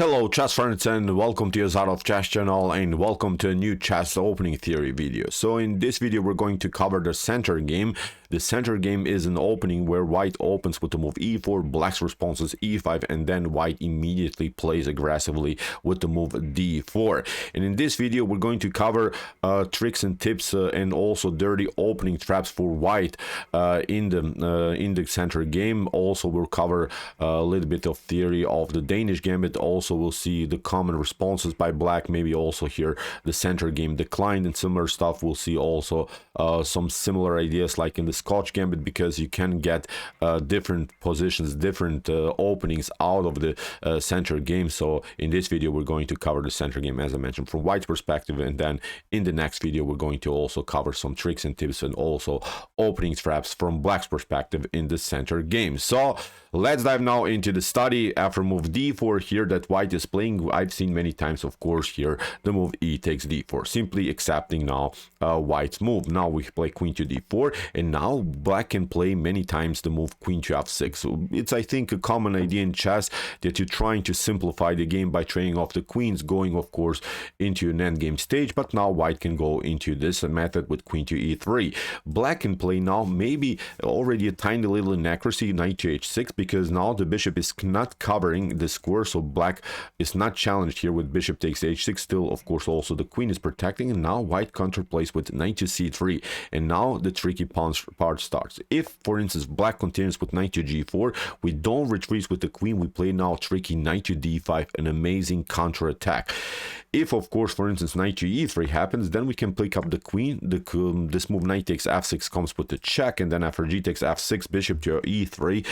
Hello chess friends and welcome to Jozarov chess channel and welcome to a new chess opening theory video. So in this video we're going to cover the center game. The center game is an opening where white opens with the move e4, black's response is e5, and then white immediately plays aggressively with the move d4. And in this video we're going to cover tricks and tips and also dirty opening traps for white in the center game. Also we'll cover a little bit of theory of the Danish Gambit. Also we'll see the common responses by black, maybe also here the center game declined and similar stuff. We'll see also some similar ideas like in the Scotch Gambit, because you can get different positions, different openings out of the center game. So in this video we're going to cover the center game, as I mentioned, from white's perspective, and then in the next video we're going to also cover some tricks and tips and also opening traps from black's perspective in the center game. So let's dive now into the study. After move d4 here that white is playing, I've seen many times, of course, here the move e takes d4, simply accepting now white's move. Now we play queen to d4, and now black can play many times the move queen to f6. So it's, I think, a common idea in chess that you're trying to simplify the game by trading off the queens, going of course into an endgame stage. But now white can go into this method with queen to e3. Black can play now maybe already a tiny little inaccuracy, knight to h6, because now the bishop is not covering the square, so black is not challenged here with bishop takes h6. Still, of course, also the queen is protecting, and now white counterplays with knight to c3, and now the tricky pawn part starts. If, for instance, black continues with knight to g4, we don't retreat with the queen, we play now tricky knight to d5, an amazing counter attack. If, of course, for instance, knight to e3 happens, then we can pick up the queen. This move knight takes f6 comes with the check, and then after g takes f6, bishop to e3,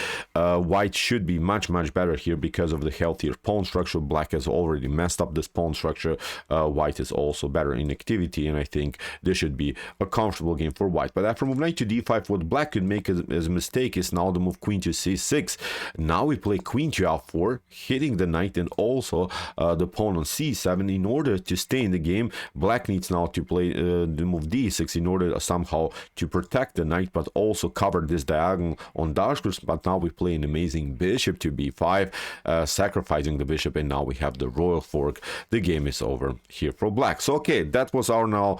white should be much better here because of the healthier pawn structure. Black has already messed up this pawn structure. White is also better in activity, and I think this should be a comfortable game for white. But after move knight to d5, what black could make as a mistake is now the move queen to c6. Now we play queen to f4, hitting the knight and also the pawn on c7. In order to stay in the game, black needs now to play the move d6 in order somehow to protect the knight, but also cover this diagonal on darkness. But now we play an amazing bishop to b5, sacrificing the bishop, and now we have the royal fork. The game is over here for black. So okay, that was our now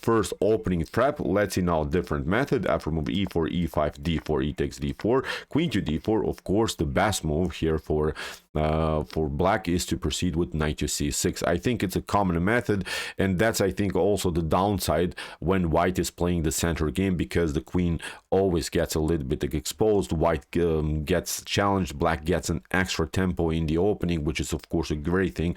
first opening trap. Let's see now different method. After move e4, e5, d4, e takes d4, queen to d4. Of course, the best move here for black is to proceed with knight to c6. I think it's a common method, and that's, I think, also the downside when white is playing the center game, because the queen always gets a little bit exposed. White gets challenged, black gets an extra tempo in the opening, which is of course a great thing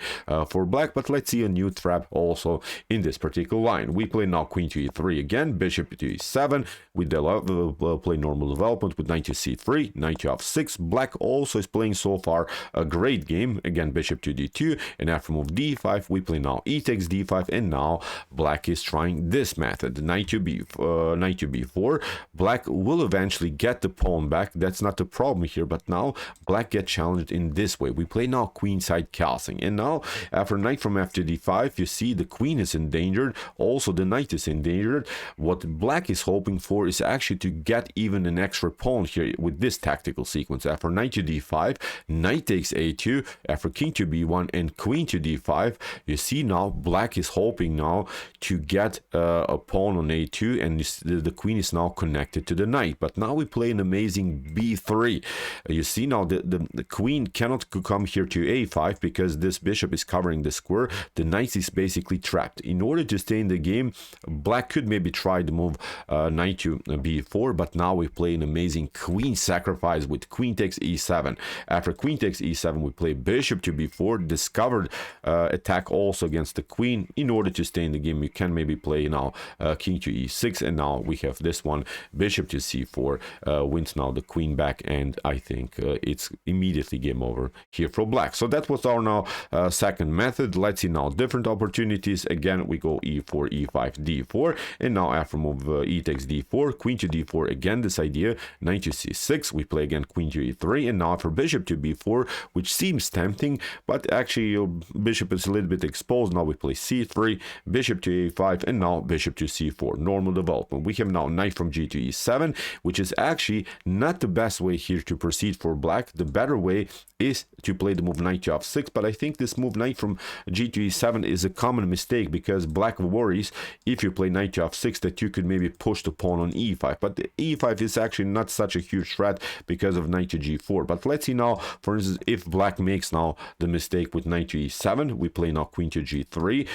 for black. But let's see a new trap also in this particular line. We play now queen to e3 again, bishop to e7. We play normal development with knight to c3, knight to f6. Black also is playing so far a great game, again bishop to d2, and after move d5 we play now e takes d5, and now black is trying this method, knight to b4. Black will eventually get the pawn back, that's not the problem here, but now black gets challenged in this way. We play now queenside castling, and now after knight from f to d5, you see the queen is endangered, also the knight is endangered. What black is hoping for is actually to get even an extra pawn here with this tactical sequence. After knight to d5, knight takes a2, after king to b1 and queen to d5, you see now black is hoping now to get a pawn on a2, and the queen is now connected to the knight. But now we play an amazing b3. You see now the queen cannot come here to a5 because this bishop is covering the square. The knight is basically trapped. In order to stay in the game, black could maybe try the move knight to b4, but now we play an amazing queen sacrifice with queen takes e7. After queen takes e7, we play bishop to b4, discovered attack also against the queen. In order to stay in the game, you can maybe play now king to e6, and now we have this one, bishop to c4, wins now the queen back, and I think it's immediately game over here for black. So that was our now second method. Let's see now different opportunities. Again, we go e4, e5, d4, and now after move e takes d4, queen to d4, again this idea, knight to c6, we play again queen to e3, and now for bishop to b4, which seems tempting, but actually your bishop is a little bit exposed. Now we play c3, bishop to a5, and now bishop to c4, normal development. We have now knight from g to e7, which is actually not the best way here to proceed for black. The better way is to play the move knight to f6, but I think this move knight from g to e7 is a common mistake, because black worries if you play knight to f6 that you could maybe push the pawn on e5, but the e5 is actually not such a huge threat because of knight to g4. But let's see now, for instance, if black makes now the mistake with knight to e7, we play now queen to g3,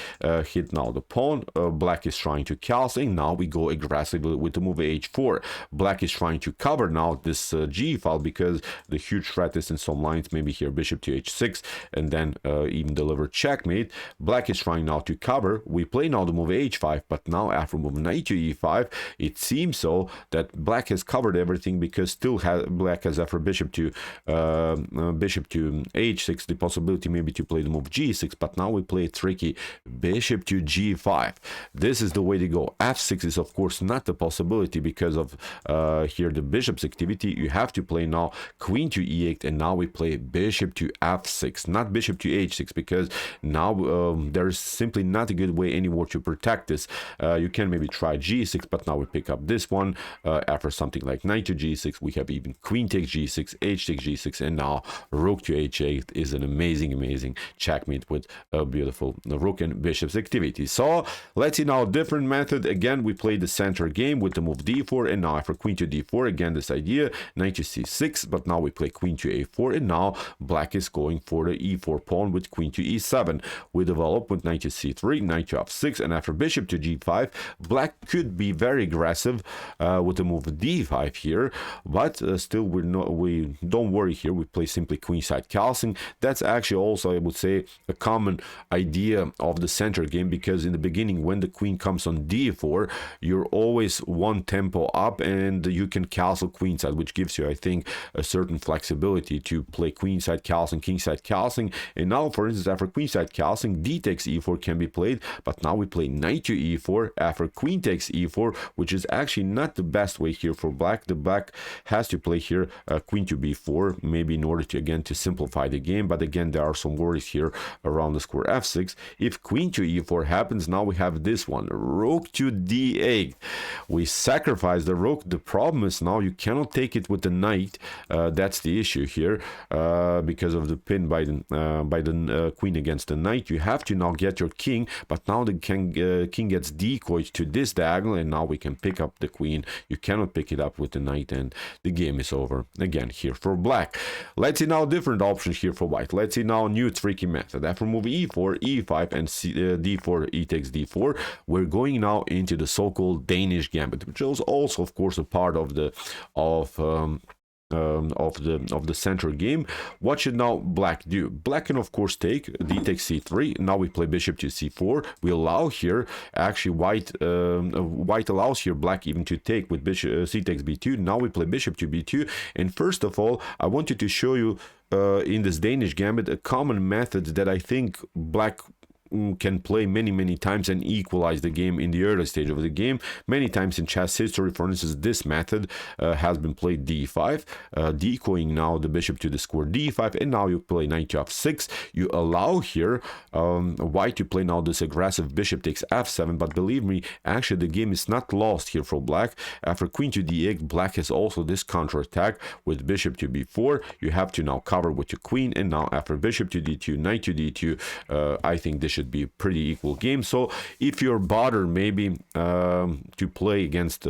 hit now the pawn, black is trying to castle, now we go aggressively with the move h4. Black is trying to cover now this g file, because the huge threat is in some lines, maybe here bishop to h6, and then even deliver checkmate. Black is trying now to cover, we play now the move h5, but now after move knight to e5, it seems so that black has covered everything, because still black has after bishop to h6 the possibility maybe to play the move g6, but now we play tricky bishop to g5. This is the way to go. f6 is of course not the possibility because of here the bishop's activity. You have to play now queen to e8, and now we play bishop to f6, not bishop to h6, because now there's simply not a good way anymore to protect this. You can maybe try g6, but now we pick up this one. After something like knight to g6, we have even queen takes g6, h takes g6, and now rook to h8 is an amazing checkmate with a beautiful rook and bishop's activity. So let's see now a different method. Again, we play the center game with the move d4, and now after queen to d4, again this idea, knight to c6, but now we play queen to a4, and now black is going for the e4 pawn with queen to e7. We develop with knight to c3, knight to f6, and after bishop to g5, black could be very aggressive with the move d5 here, but still we don't worry here. We play simply queenside castling. That's actually also, I would say, a common idea of the center game, because in the beginning when the queen comes on d4, you're always one tempo up and you can castle queenside, which gives you, I think, a certain flexibility to play queenside castling, kingside castling. And now, for instance, after queenside castling, d takes e4 can be played, but now we play knight to e4 after queen takes e4, which is actually not the best way here for black. The black has to play here queen to b4, maybe in order to again to simplify the game, but again there are some worries here around the square f6. If queen to e4 happens, now we have this one, rook to d8. We sacrifice the rook. The problem is now you cannot take it with the knight. That's the issue here, because of the pin by the queen against the knight. You have to now get your king, but now the king gets decoyed to this diagonal, and now we can pick up the queen. You cannot pick it up with the knight, and the game is over again here for black. Let's see now different options here for white. Let's see now a new tricky method. After move e4, e5, and d4, e takes d4, we're going now into the so-called Danish Gambit, which is also of course a part of the center game. What should now black do? Black can of course take d takes c3. Now we play bishop to c4. We allow here, actually white allows here black even to take with bishop c takes b2. Now we play bishop to b2, and first of all I wanted to show you in this Danish Gambit a common method that I think black can play many times and equalize the game in the early stage of the game. Many times in chess history, for instance, this method has been played d5, decoying now the bishop to the square d5, and now you play knight to f6. You allow here white to play now this aggressive bishop takes f7, but believe me, actually the game is not lost here for black. After queen to d8, black has also this counterattack with bishop to b4. You have to now cover with your queen, and now after bishop to d2, knight to d2, I think this should be a pretty equal game. So if you're bothered maybe to play against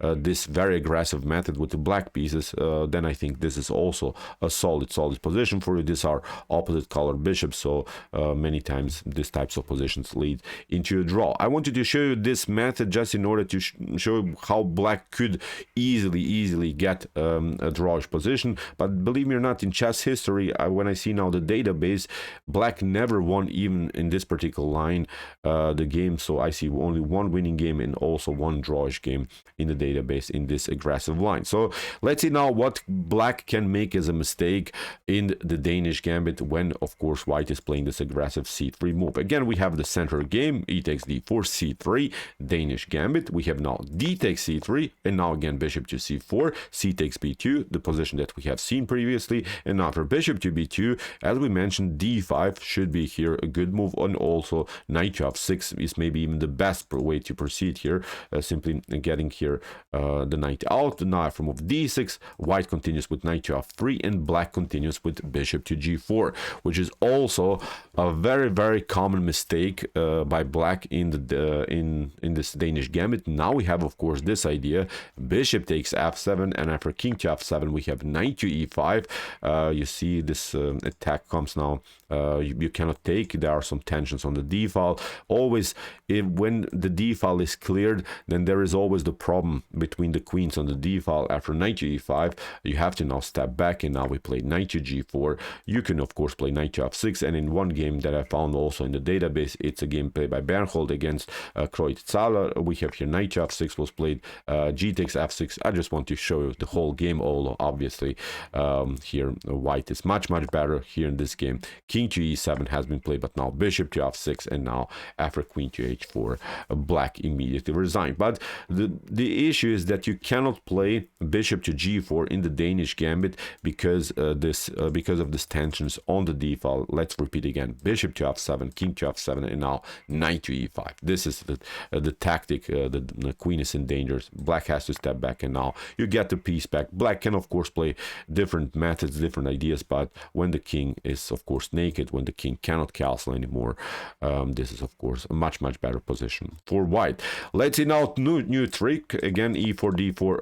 this very aggressive method with the black pieces, then I think this is also a solid position for you. These are opposite color bishops, so many times these types of positions lead into a draw. I wanted to show you this method just in order to show you how black could easily get a drawish position. But believe me or not, in chess history, when I see now the database, black never won even in this particular line the game. So I see only one winning game and also one drawish game in the database in this aggressive line. So let's see now what black can make as a mistake in the Danish Gambit when of course white is playing this aggressive c3 move. Again, we have the center game, e takes d4, c3, Danish Gambit. We have now d takes c3, and now again bishop to c4, c takes b2, the position that we have seen previously, and after bishop to b2, as we mentioned, d5 should be here a good move. d7. Also knight to f6 is maybe even the best way to proceed here, simply getting here the knight out. Now after move d6, white continues with knight to f3, and black continues with bishop to g4, which is also a very common mistake by black in the in this Danish Gambit. Now we have, of course, this idea: bishop takes f7, and after king to f7 we have knight to e5. You see this attack comes now. You cannot take. There are some tensions on the d file. Always, when the d file is cleared, then there is always the problem between the queens on the d file. After knight to e5, you have to now step back, and now we play knight to g4. You can, of course, play knight to f6, and in one game that I found also in the database, it's a game played by Bernhold against Kreuzzaler. We have here knight to f6 was played, g takes f6. I just want to show you the whole game, although obviously here white is much better here in this game. King to e7 has been played, but now bishop to f6, and now after queen to h4, black immediately resigned. But the issue is that you cannot play bishop to g4 in the Danish Gambit because because of this tensions on the d file. Let's repeat again: bishop to f7, king to f7, and now knight to e5. This is the tactic. The queen is in danger. Black has to step back, and now you get the piece back. Black can, of course, play different methods, different ideas, but when the king is, of course, naked, when the king cannot castle anymore, this is, of course, a much better position for white. Let's see now new trick. Again, e4 d4,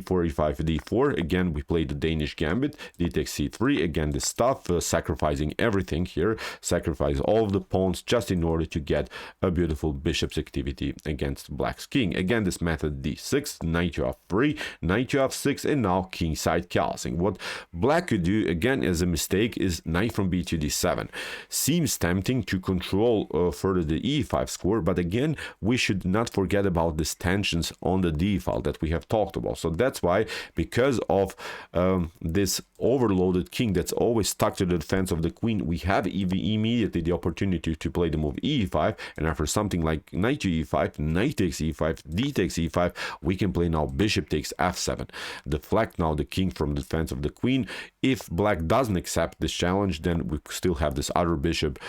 e4 e5 d4. Again, we play the Danish Gambit. D takes c3. Again, this stuff, sacrificing everything here, sacrifice all of the pawns just in order to get a beautiful bishop's activity against black's king. Again, this method d6, knight to f3, knight to f6, and now kingside castling. What black could do again as a mistake is knight from b to d7. Seems tempting to control further the e5 square, but again, we should not forget about these tensions on the d file that we have talked about. So that's why, because of this overloaded king that's always stuck to the defense of the queen, we have immediately the opportunity to play the move e5, and after something like knight to e5, knight takes e5, d takes e5, we can play now bishop takes f7. Deflect now the king from the defense of the queen. If black doesn't accept this challenge, then we still have this other bishop,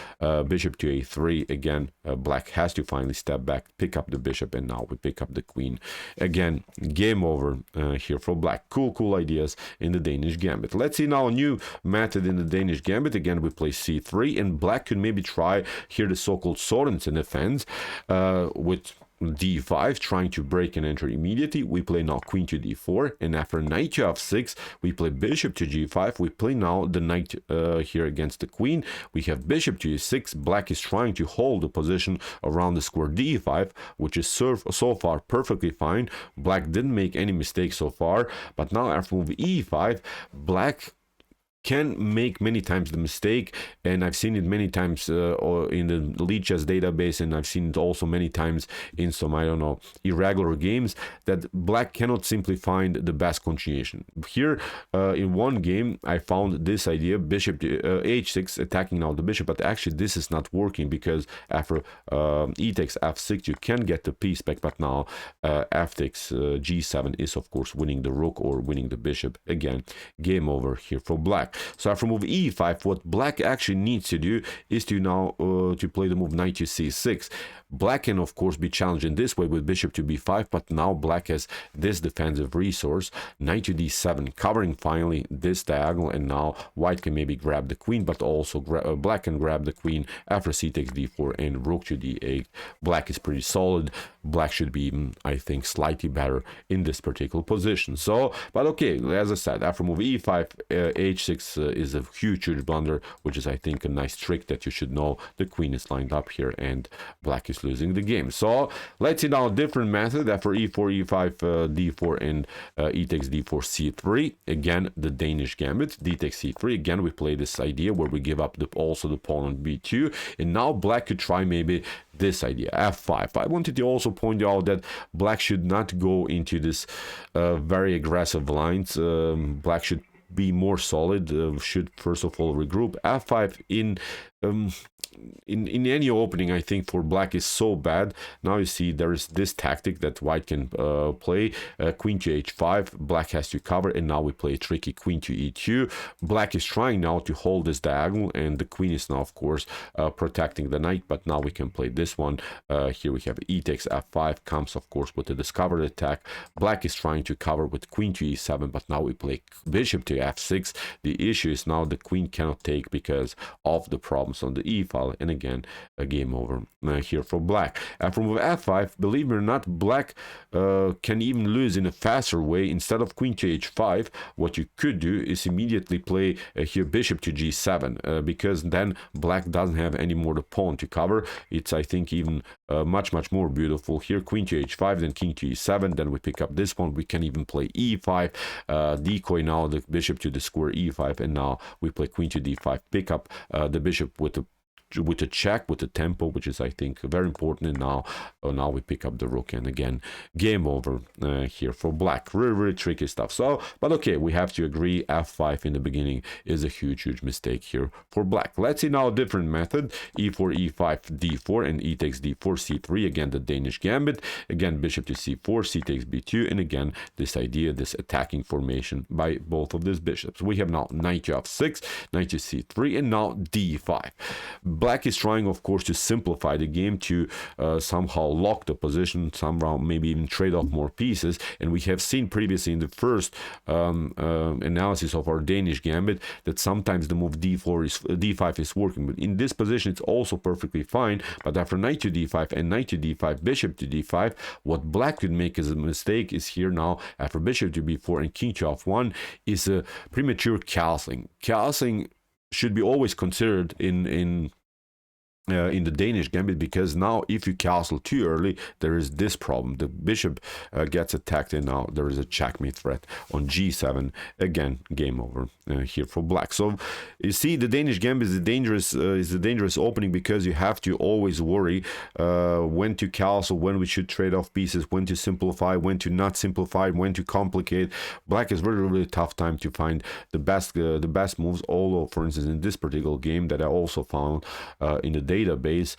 bishop to a3. Again, black has to finally step back, pick up the bishop, and now we pick up the queen. Again, game over here for black. Cool ideas in the Danish Gambit. Let's see now a new method in the Danish Gambit. Again, we play c3, and black could maybe try here the so-called Sorensen defense with d5, trying to break and enter immediately. We play now queen to d4, and after knight to f6, we play bishop to g5. We play now the knight here against the queen. We have bishop to e6. Black is trying to hold the position around the square d5, which is so far perfectly fine. Black didn't make any mistakes so far, but now after move e5, black can make many times the mistake, and I've seen it many times in the lead chess database, and I've seen it also many times in some, I don't know, irregular games, that black cannot simply find the best continuation. Here in one game I found this idea: bishop to h6, attacking now the bishop, but actually this is not working, because after e takes f6 you can get the piece back, but now f takes g7 is, of course, winning the rook or winning the bishop. Again, game over here for black. So after move e5, what black actually needs to do is to now to play the move knight to c6. Black can, of course, be challenged in this way with bishop to b5, but now black has this defensive resource, knight to d7, covering finally this diagonal, and now white can maybe grab the queen, but also black can grab the queen after c takes d4 and rook to d8. Black is pretty solid. Black should be even, I think, slightly better in this particular position. So, but okay, as I said, after move e5, h6 is a huge blunder, which is, I think, a nice trick that you should know. The queen is lined up here, and black is losing the game. So let's see now a different method. After e4, e5, d4, and e takes d4, c3. Again, the Danish Gambit. D takes c3. Again, we play this idea where we give up also the pawn on b2, and now black could try maybe this idea, f5. I wanted to also point out that black should not go into this very aggressive lines. Black should be more solid, should first of all regroup. f5 in in any opening, I think for black is so bad. Now you see there is this tactic that white can play, queen to h5, black has to cover, and now we play a tricky queen to e2. Black is trying now to hold this diagonal, and the queen is now of course protecting the knight, but now we can play this one. Here we have e takes f5, comes of course with the discovered attack. Black is trying to cover with queen to e7, but now we play bishop to f6. The issue is now the queen cannot take because of the problems on the e file, and again a game over here for black. After move f5, believe it or not, black can even lose in a faster way. Instead of queen to h5, what you could do is immediately play here bishop to g7, because then black doesn't have any more the pawn to cover. It's, I think, even much more beautiful here. Queen to h5, then king to e7, then we pick up this one. We can even play e5, decoy now the bishop to the square e5, and now we play queen to d5, pick up the bishop with a check, with a tempo, which is, I think, very important. And now we pick up the rook, and again game over here for black. Really tricky stuff. So, but okay, we have to agree f5 in the beginning is a huge mistake here for black. Let's see now a different method: e4, e5, d4, and e takes d4, c3. Again, the Danish Gambit. Again, bishop to c4, c takes b2, and again this idea, this attacking formation by both of these bishops. We have now knight to f6, knight to c3, and now d5. Black is trying, of course, to simplify the game, to somehow lock the position, somehow maybe even trade off more pieces. And we have seen previously in the first analysis of our Danish Gambit that sometimes the move d5 is working. But in this position, it's also perfectly fine. But after knight to d5 and knight to d5, bishop to d5, what black could make as a mistake is here now, after bishop to b4 and king to f1, is a premature castling. Castling should be always considered in the Danish Gambit, because now if you castle too early, there is this problem: the bishop gets attacked, and now there is a checkmate threat on g7. Again, game over here for black. So you see, the Danish Gambit is a dangerous opening, because you have to always worry when to castle, when we should trade off pieces, when to simplify, when to not simplify, when to complicate. Black is really tough time to find the best moves. Although, for instance, in this particular game that I also found in the database,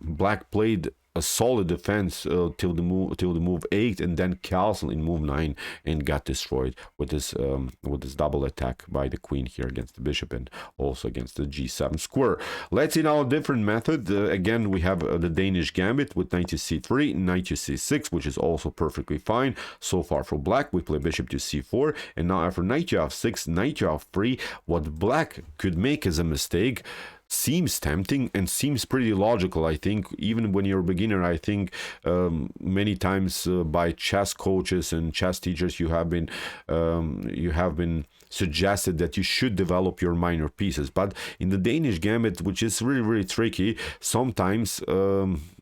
black played a solid defense till the move 8, and then castle in move 9 and got destroyed with this double attack by the queen here against the bishop and also against the g7 square. Let's see now a different method. Again, we have the Danish Gambit with knight to c3, knight to c6, which is also perfectly fine so far for black. We play bishop to c4, and now after knight to f6, knight to f3, what black could make as a mistake seems tempting and seems pretty logical. I think even when you're a beginner, I think many times by chess coaches and chess teachers you have been suggested that you should develop your minor pieces. But in the Danish Gambit, which is really tricky, sometimes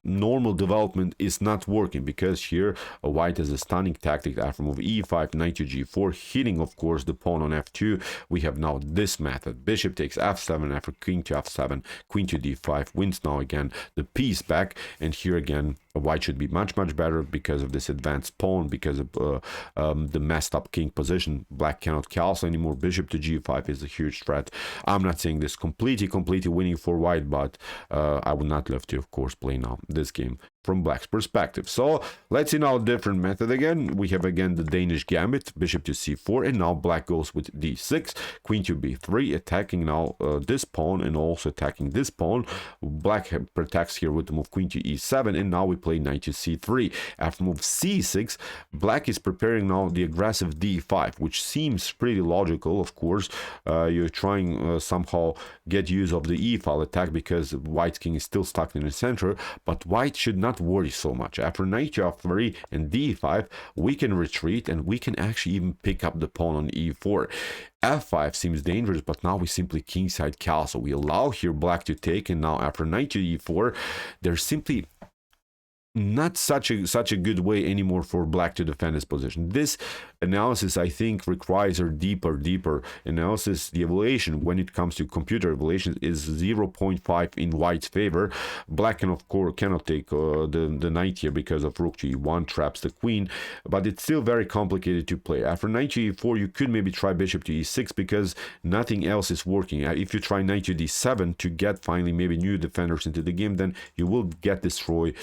normal development is not working, because here white has a stunning tactic after move e5, knight to g4, hitting of course the pawn on f2. We have now this method: bishop takes f7 after king to f7, queen to d5, wins now again the piece back. And here again white should be much better because of this advanced pawn, because of the messed up king position. Black cannot castle anymore. Bishop to g5 is a huge threat. I'm not saying this completely winning for white, but I would not love to, of course, play now this game from black's perspective. So let's see now a different method. Again, we have again the Danish Gambit, bishop to c4, and now black goes with d6, queen to b3, attacking now this pawn and also attacking this pawn. Black protects here with the move queen to e7, and now we play knight to c3. After move c6, black is preparing now the aggressive d5, which seems pretty logical. Of course, you're trying somehow get use of the e file attack, because white's king is still stuck in the center, but white should not worry so much. After knight to f3 and d5, we can retreat, and we can actually even pick up the pawn on e4. f5 seems dangerous, but now we simply kingside castle. We allow here black to take, and now after knight to e4, there's simply not such a good way anymore for black to defend his position. This analysis, I think, requires a deeper analysis. The evaluation when it comes to computer evaluation is 0.5 in white's favor. Black can, of course, cannot take the knight here because of rook to e1 traps the queen, but it's still very complicated to play. After knight to e4, you could maybe try bishop to e6 because nothing else is working. If you try knight to d7 to get finally maybe new defenders into the game, then you will get destroyed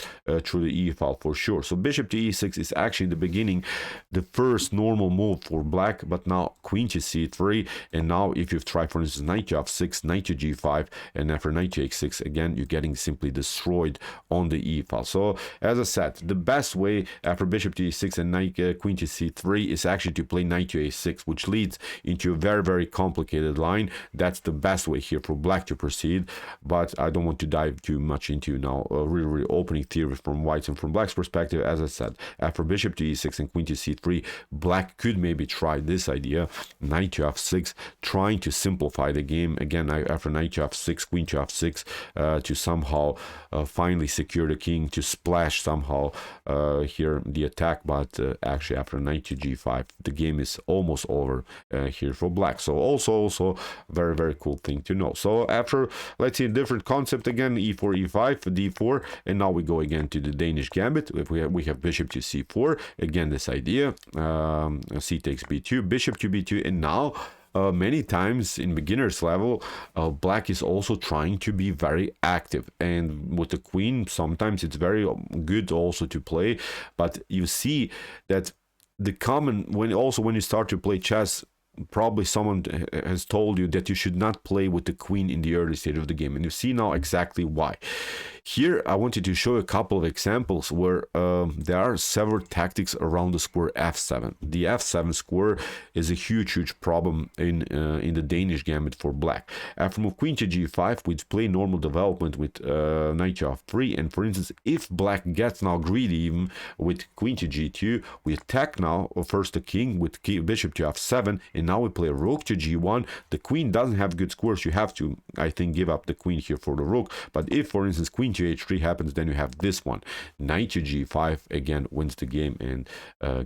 through the e file for sure. So bishop to e6 is actually in the beginning the first normal move for black, but now queen to c3, and now if you try, for instance, knight to f6, knight to g5, and after knight to h6, again you're getting simply destroyed on the e file. So as I said, the best way after bishop to e6 and knight queen to c3 is actually to play knight to a6, which leads into a very complicated line. That's the best way here for black to proceed, but I don't want to dive too much into now really opening theory from white's and from black's perspective. As I said, after bishop to e6 and queen to c3, black could maybe try this idea, knight to f6, trying to simplify the game. Again, after knight to f6, queen to f6, to somehow finally secure the king, to splash somehow here the attack, but actually after knight to g5, the game is almost over here for black. So also very cool thing to know. So after, let's see a different concept again, e4, e5, d4, and now we go again to the Danish Gambit. If we have bishop to c4, again this idea, c takes b2, bishop to b2, and now many times in beginners level, black is also trying to be very active, and with the queen sometimes it's very good also to play, but you see that the common, when you start to play chess, probably someone has told you that you should not play with the queen in the early stage of the game, and you see now exactly why. Here I wanted to show a couple of examples where there are several tactics around the square f7. The f7 square is a huge problem in the Danish Gambit for black. After move queen to g5, we play normal development with knight to f3, and for instance, if black gets now greedy even with queen to g2, we attack now first the king with bishop to f7, and now we play rook to g1. The queen doesn't have good squares. You have to, I think, give up the queen here for the rook. But if, for instance, queen to h3 happens, then you have this one, knight to g5, again wins the game, and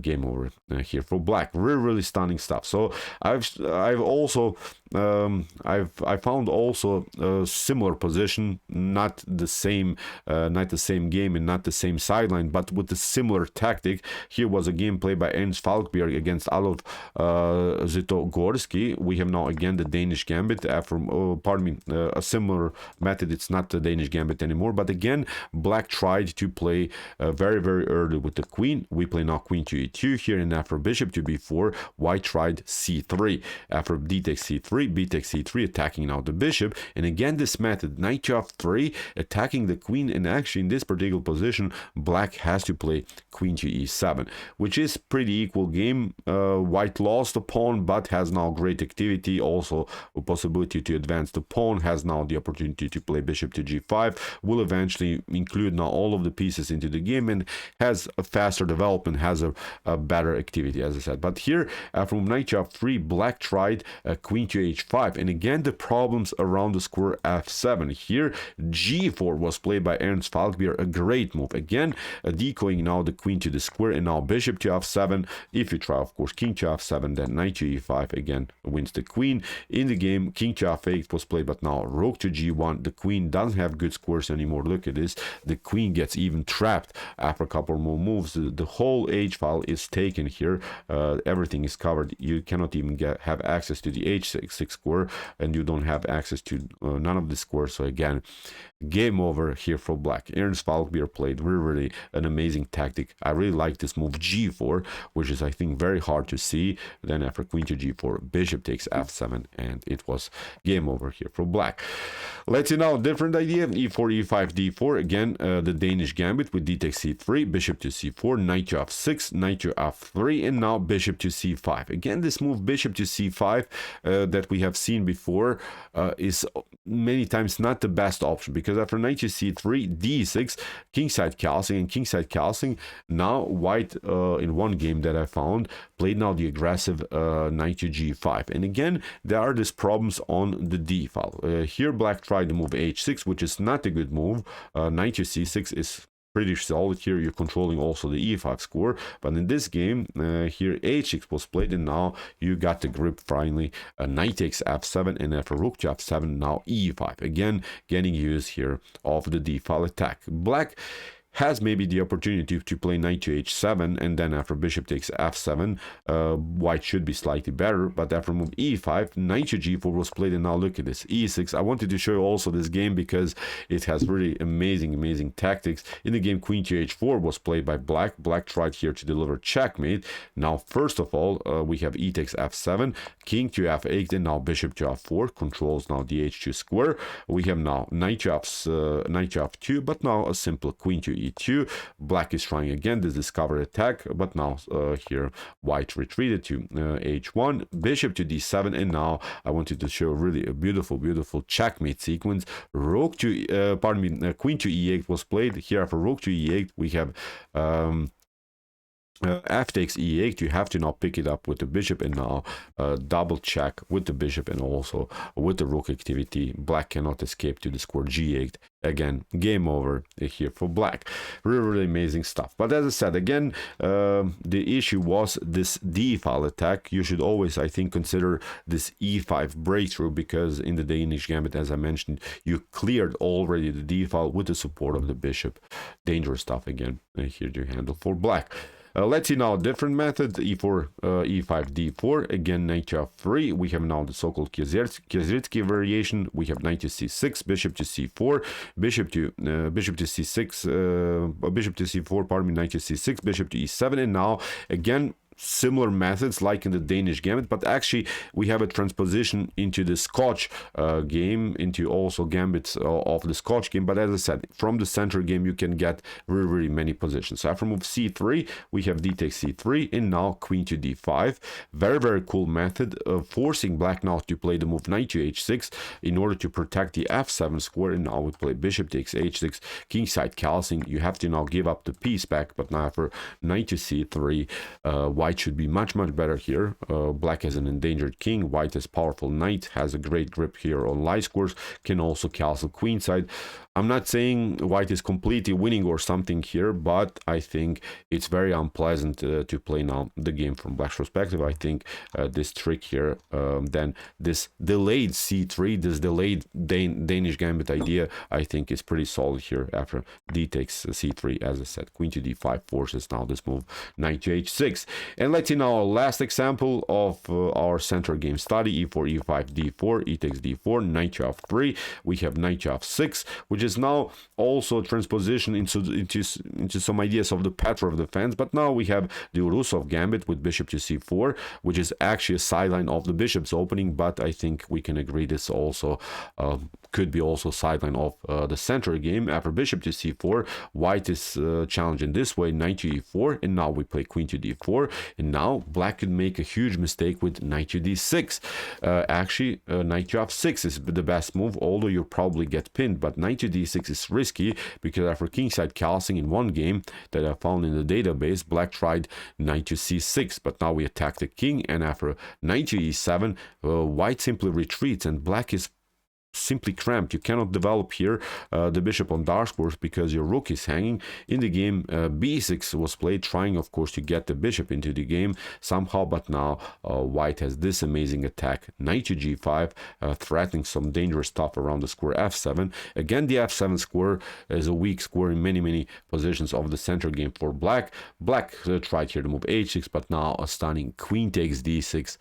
game over here for black. Really stunning stuff. So I've also I found also a similar position, not the same game and not the same sideline, but with a similar tactic. Here was a game played by Ernst Falkberg against Alov Zitogorski. We have now again the Danish Gambit after a similar method. It's not the Danish Gambit anymore, but again black tried to play very early with the queen. We play now queen to e2 here, and after bishop to b4, white tried c3. After d takes c3, b takes c3, attacking now the bishop, and again this method, knight to f3, attacking the queen, and actually in this particular position black has to play queen to e7, which is pretty equal game. White lost the pawn but has now great activity, also a possibility to advance the pawn, has now the opportunity to play bishop to g5, will eventually include now all of the pieces into the game, and has a faster development, has a better activity, as I said. But here from knight to f3, black tried queen to h5, and again the problems around the square f7. Here g4 was played by Ernst Falkberg, a great move, again decoying now the queen to the square, and now bishop to f7. If you try, of course, king to f7, then knight to e5, again wins the queen. In the game, king to f8 was played, but now rook to g1. The queen doesn't have good squares anymore. Look at this, the queen gets even trapped after a couple more moves. The whole h file is taken here. Everything is covered. You cannot even have access to the h6 square, and you don't have access to none of the squares. So again, game over here for black. Ernst Falkberg played really an amazing tactic. I really like this move g4, which is, I think, very hard to see. Then after queen to g4, bishop takes f7, and it was game over here for black. Let's see now a different idea, e4, e5, d4. Again, the Danish Gambit with d takes c3, bishop to c4, knight to f6, knight to f3, and now bishop to c5. Again, this move bishop to c5 that we have seen before is many times not the best option, because after knight to c3, d6, kingside castling, and kingside castling, now white in one game that I found played now the aggressive knight to g5, and again there are these problems on the d file. Here black tried to move h6, which is not a good move. Knight to c6 is pretty solid here. You're controlling also the e5 score, but in this game here h6 was played, and now you got the grip finally. Knight takes f7, and after rook to f7, now e5, again getting use here of the d-file attack. Black has maybe the opportunity to play knight to h7, and then after bishop takes f7, white should be slightly better, but after move e5, knight to g4 was played, and now look at this, e6. I wanted to show you also this game because it has really amazing tactics. In the game, queen to h4 was played by black. Black tried here to deliver checkmate. Now, first of all, we have e takes f7, king to f8, and now bishop to f4, controls now the h2 square. We have now knight to f2, but now a simple queen to e2. Black is trying again this discovered attack, but now here white retreated to h1, bishop to d7, and now I wanted to show really a beautiful checkmate sequence. Rook to queen to e8 was played. Here after rook to e8 we have f takes e8. You have to now pick it up with the bishop, and now double check with the bishop and also with the rook activity. Black cannot escape to the square g8. Again, game over here for black. Really amazing stuff. But as I said, again, the issue was this d-file attack. You should always, I think, consider this e5 breakthrough, because in the Danish Gambit, as I mentioned, you cleared already the d-file with the support of the bishop. Dangerous stuff again here to handle for black. Let's see now a different method, e4, e5, d4, again knight to f3. We have now the so-called Kierzynski variation. We have knight to c6, bishop to c4, bishop to c6, bishop to c4, pardon me, knight to c6, bishop to e7, and now again similar methods like in the Danish Gambit, but actually we have a transposition into the Scotch game, into also gambits of the Scotch game. But as I said, from the center game you can get really many positions. So after move c3, we have d takes c3, and now queen to d5. Very cool method, forcing black now to play the move knight to h6 in order to protect the f7 square. And now we play bishop takes h6, kingside calcing. You have to now give up the piece back, but now for knight to c3, white should be much better here. Black has an endangered king, white has powerful knight, has a great grip here on light squares, can also castle queenside. I'm not saying white is completely winning or something here, but I think it's very unpleasant to play now the game from black's perspective. I think this trick here, then this delayed c3, this delayed Danish Gambit idea, I think is pretty solid here after d takes c3. As I said, queen to d5 forces now this move knight to h6. And let's see now our last example of our center game study, e4, e5, d4, e takes d4, knight to f3. We have knight to f6, which is now also transposition into some ideas of the pattern of defense. But now we have the Urusov Gambit with bishop to c4, which is actually a sideline of the bishop's opening, but I think we can agree this also could be also sideline of the center game. After bishop to c4, white is challenged in this way, knight to e4, and now we play queen to d4, and now black could make a huge mistake with knight to d6. Actually, knight to f6 is the best move, although you'll probably get pinned, but knight to d6 is risky, because after kingside calcing in one game that I found in the database, black tried knight to c6, but now we attack the king, and after knight to e7, white simply retreats, and black is simply cramped. You cannot develop here the bishop on dark squares because your rook is hanging. In the game, b6 was played, trying of course to get the bishop into the game somehow, but now white has this amazing attack, knight to g5, threatening some dangerous stuff around the square f7. Again, the f7 square is a weak square in many positions of the center game for black. Black tried here to move h6, but now a stunning queen takes d6.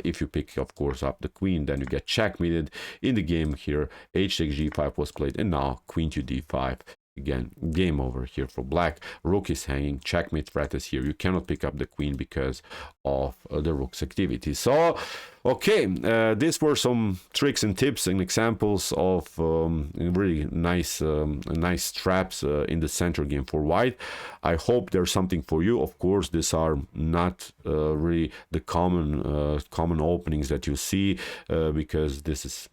If you pick of course up the queen, then you get checkmated. In the game here, h takes g5 was played, and now queen to d5. Again, game over here for black. Rook is hanging, checkmate threat is here. You cannot pick up the queen because of the rook's activity. So okay, these were some tricks and tips and examples of really nice traps in the center game for white. I hope there's something for you. Of course, these are not really the common openings that you see, because this is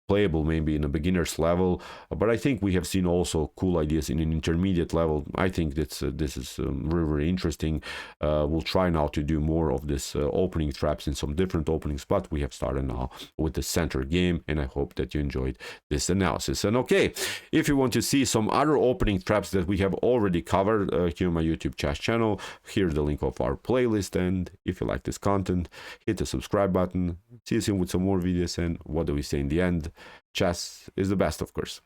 playable maybe in a beginner's level, but I think we have seen also cool ideas in an intermediate level. I think this is very, very interesting. We'll try now to do more of this opening traps in some different openings, but we have started now with the center game, and I hope that you enjoyed this analysis. And okay, if you want to see some other opening traps that we have already covered here on my YouTube chess channel, here's the link of our playlist. And if you like this content, hit the subscribe button. See you soon with some more videos, and what do we say in the end? Chess is the best, of course.